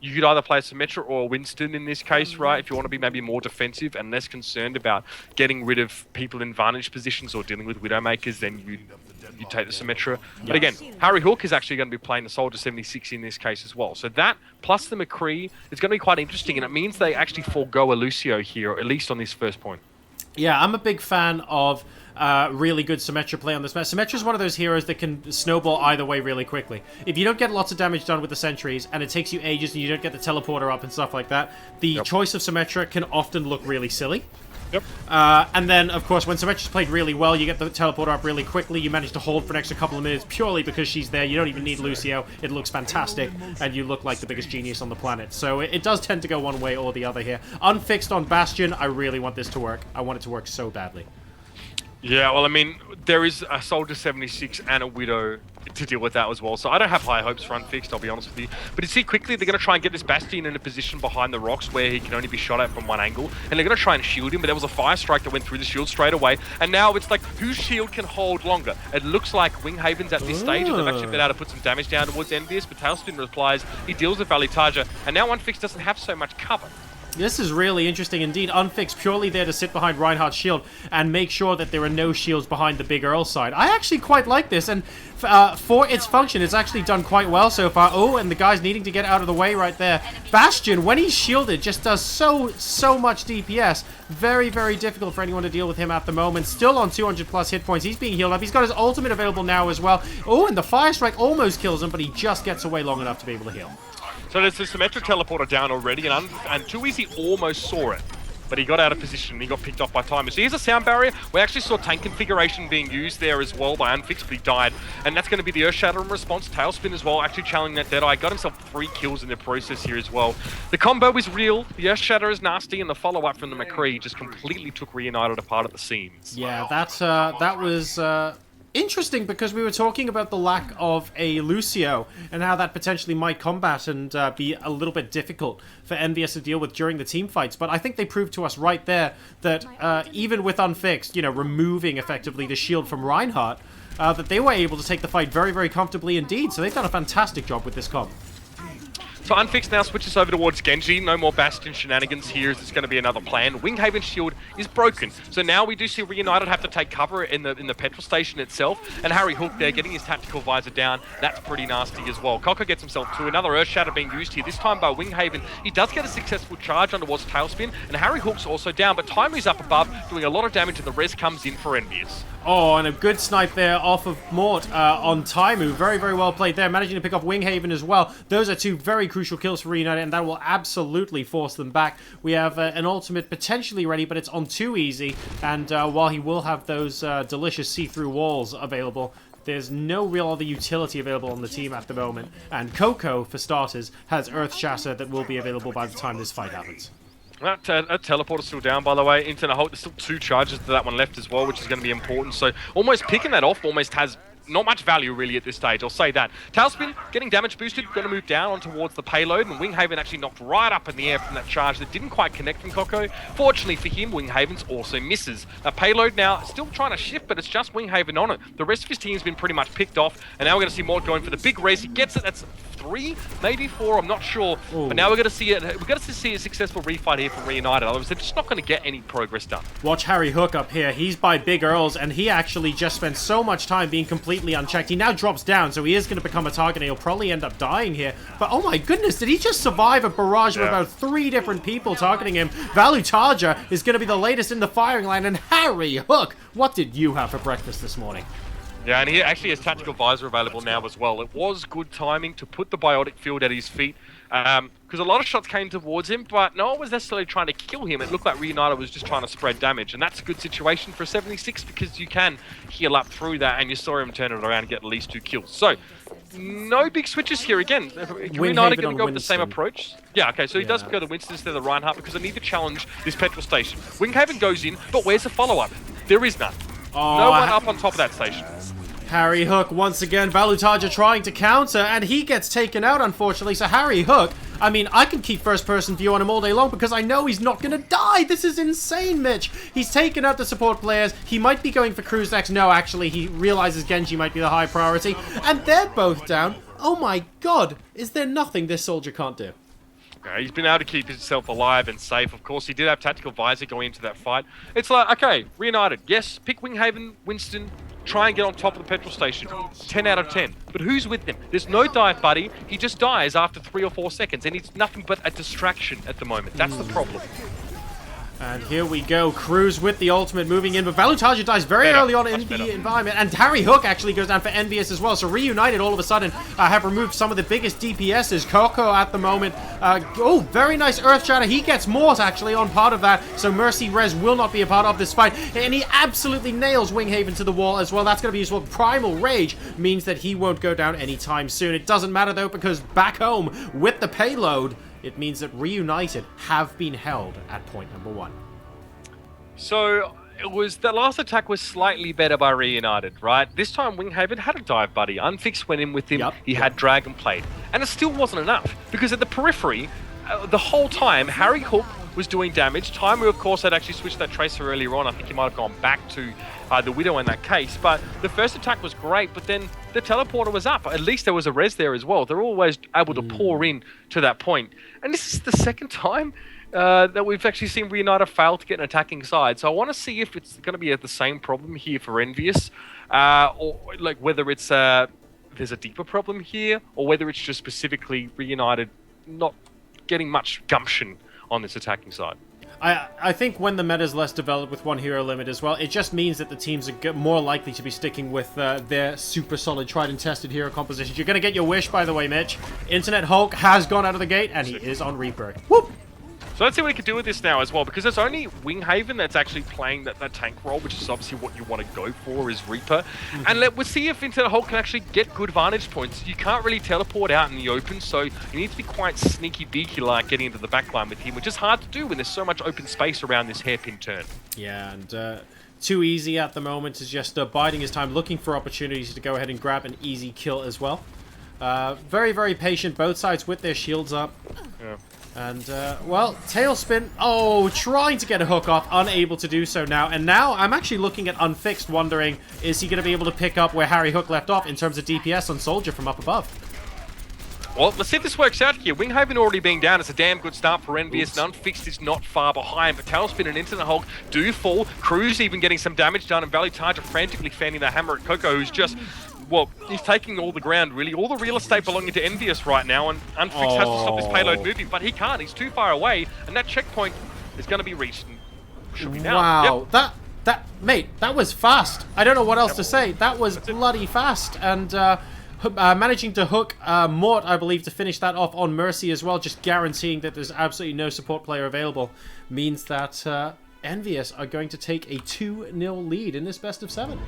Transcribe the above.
you could either play a Symmetra or a Winston in this case, right? If you want to be maybe more defensive and less concerned about getting rid of people in vantage positions or dealing with Widowmakers, then you take the Symmetra. But again, HarryHook is actually going to be playing the Soldier 76 in this case as well. So that, plus the McCree, is going to be quite interesting, and it means they actually forego a Lucio here, at least on this first point. Yeah, I'm a big fan of really good Symmetra play on this match. Symmetra is one of those heroes that can snowball either way really quickly. If you don't get lots of damage done with the sentries, and it takes you ages and you don't get the teleporter up and stuff like that, the choice of Symmetra can often look really silly. Yep. And then, of course, when Symmetra's played really well, you get the teleporter up really quickly, you manage to hold for an extra couple of minutes purely because she's there. You don't even need Lucio. It looks fantastic, and you look like the biggest genius on the planet. So it does tend to go one way or the other here. Unfixed on Bastion, I really want this to work. I want it to work so badly. Yeah, well, I mean, there is a Soldier 76 and a Widow to deal with that as well. So I don't have high hopes for Unfixed, I'll be honest with you. But you see, quickly, they're going to try and get this Bastion in a position behind the rocks where he can only be shot at from one angle. And they're going to try and shield him, but there was a fire strike that went through the shield straight away. And now it's like, whose shield can hold longer? It looks like Winghaven's at this stage, and they've actually been able to put some damage down towards EnVyUs, but Talespin replies, he deals with Vallutaja, and now Unfixed doesn't have so much cover. This is really interesting indeed. Unfixed purely there to sit behind Reinhardt's shield and make sure that there are no shields behind the Big Earl side. I actually quite like this, and for its function, it's actually done quite well so far. Oh, and the guy's needing to get out of the way right there. Bastion, when he's shielded, just does so much DPS. Very, very difficult for anyone to deal with him at the moment. Still on 200 plus hit points. He's being healed up. He's got his ultimate available now as well. Oh, and the Fire Strike almost kills him, but he just gets away long enough to be able to heal. So there's the Symmetra teleporter down already, and TwoEasy almost saw it, but he got out of position and he got picked off by Taimou. So here's a sound barrier. We actually saw tank configuration being used there as well by Unfixed, but he died. And that's going to be the Earthshatter in response. Talespin as well, actually challenging that Deadeye. Got himself 3 kills in the process here as well. The combo is real, the Earthshatter is nasty, and the follow-up from the McCree just completely took Reunited apart at the seams. Yeah, that was interesting, because we were talking about the lack of a Lucio and how that potentially might combat and be a little bit difficult for EnVyUs to deal with during the team fights. But I think they proved to us right there that even with Unfixed, you know, removing effectively the shield from Reinhardt, that they were able to take the fight very, very comfortably indeed. So they've done a fantastic job with this comp. So Unfixed now switches over towards Genji. No more Bastion shenanigans here, as it's going to be another plan. Winghaven's shield is broken. So now we do see Reunited have to take cover in the petrol station itself. And HarryHook there getting his tactical visor down. That's pretty nasty as well. Cocco gets himself to another Earthshatter being used here, this time by Winghaven. He does get a successful charge on towards Talespin. And HarryHook's also down, but Taimou's up above, doing a lot of damage, and the res comes in for EnVyUs. Oh, and a good snipe there off of Morte on Taimou. Very, very well played there. Managing to pick off Winghaven as well. Those are 2 very crucial kills for Reunited, and that will absolutely force them back. We have an ultimate potentially ready, but it's on TwoEasy. And while he will have those delicious see-through walls available, there's no real other utility available on the team at the moment. And Cocco, for starters, has Earthshatter that will be available by the time this fight happens. That teleporter's still down, by the way. INTERNETHULK, there's still 2 charges to that one left as well, which is going to be important. So almost picking that off almost has not much value really at this stage, I'll say that. Talespin getting damage boosted, going to move down on towards the payload, and Winghaven actually knocked right up in the air from that charge that didn't quite connect from Cocco. Fortunately for him, Winghaven's also misses. Payload now still trying to shift, but it's just Winghaven on it. The rest of his team's been pretty much picked off, and now we're going to see Morte going for the big race. He gets it, that's 3, maybe 4, I'm not sure. Ooh. But now we're going to see it. We're going to see a successful refight here from Reunited. Otherwise, they're just not going to get any progress done. Watch HarryHook up here. He's by Big Earls, and he actually just spent so much time being completely unchecked. He now drops down, so he is going to become a target, and he'll probably end up dying here. But oh my goodness, did he just survive a barrage of about 3 different people targeting him? Vallutaja is going to be the latest in the firing line, and HarryHook, what did you have for breakfast this morning? Yeah, and he actually has tactical visor available now as well. It was good timing to put the biotic field at his feet, because a lot of shots came towards him, but no one was necessarily trying to kill him. It looked like Reunited was just trying to spread damage, and that's a good situation for a 76 because you can heal up through that, and you saw him turn it around and get at least 2 kills. So, no big switches here again. Reunited going to go with the same approach. Yeah, okay, so he does go to Winston instead of the Reinhardt because they need to challenge this petrol station. Winghaven goes in, but where's the follow-up? There is none. Oh, no one up on top of that station. HarryHook once again, Vallutaja trying to counter, and he gets taken out, unfortunately. So HarryHook, I mean, I can keep first-person view on him all day long because I know he's not going to die. This is insane, Mitch. He's taken out the support players. He might be going for Kruise next. No, actually, he realizes Genji might be the high priority, and they're both down. Oh my god, is there nothing this soldier can't do? He's been able to keep himself alive and safe. Of course, he did have tactical visor going into that fight. It's like, okay, Reunited, yes, pick Winghaven, Winston, try and get on top of the petrol station. 10 out of 10. But who's with him? There's no dive buddy. He just dies after 3 or 4 seconds, and he's nothing but a distraction at the moment. That's the problem. And here we go, Kruise with the ultimate moving in, but Vallutaja dies very early on in the environment, and HarryHook actually goes down for EnVyUs as well, so Reunited all of a sudden have removed some of the biggest DPSs. Cocco at the moment, oh, very nice Earth Shatter, he gets Morte actually on part of that, so Mercy Res will not be a part of this fight, and he absolutely nails Winghaven to the wall as well. That's going to be useful. Primal Rage means that he won't go down anytime soon. It doesn't matter though, because back home with the payload, it means that Reunited have been held at point number 1. So, the last attack was slightly better by Reunited, right? This time Winghaven had a dive buddy. Unfixed went in with him, he had Dragon Plate. And it still wasn't enough, because at the periphery, the whole time, HarryHook was doing damage. Taimou, of course, had actually switched that Tracer earlier on. I think he might have gone back to the Widow in that case. But the first attack was great, but then the teleporter was up. At least there was a res there as well. They're always able to pour in to that point. And this is the second time that we've actually seen Reunited fail to get an attacking side. So I want to see if it's going to be the same problem here for EnVyUs, or like whether it's there's a deeper problem here, or whether it's just specifically Reunited not getting much gumption on this attacking side. I think when the meta is less developed with one hero limit as well, it just means that the teams are more likely to be sticking with their super solid, tried and tested hero compositions. You're going to get your wish, by the way, Mitch. INTERNETHULK has gone out of the gate, and he is on Reaper. Whoop! So let's see what he can do with this now as well, because it's only Winghaven that's actually playing that tank role, which is obviously what you want to go for, is Reaper. And we'll see if INTERNETHULK can actually get good vantage points. You can't really teleport out in the open, so you need to be quite sneaky beaky like getting into the backline with him, which is hard to do when there's so much open space around this hairpin turn. Yeah, and TwoEasy at the moment is just biding his time, looking for opportunities to go ahead and grab an easy kill as well. Very, very patient, both sides with their shields up. Yeah. And, well, Talespin, oh, trying to get a hook off, unable to do so now. And now I'm actually looking at Unfixed, wondering, is he going to be able to pick up where HarryHook left off in terms of DPS on Soldier from up above? Well, let's see if this works out here. Winghaven already being down is a damn good start for EnVyUs, and Unfixed is not far behind, but Talespin and INTERNETHULK do fall. Kruise even getting some damage done, and Vallutaja frantically fanning the hammer at Cocco, who's just... Well, he's taking all the ground, really. All the real estate belonging to EnVyUs right now, and Unfixed has to stop this payload moving, but he can't. He's too far away, and that checkpoint is going to be down. Wow, yep. Mate, that was fast. I don't know what else to say. That was bloody fast, and managing to hook Morte, I believe, to finish that off on Mercy as well, just guaranteeing that there's absolutely no support player available, means that EnVyUs are going to take a 2-0 lead in this best of 7.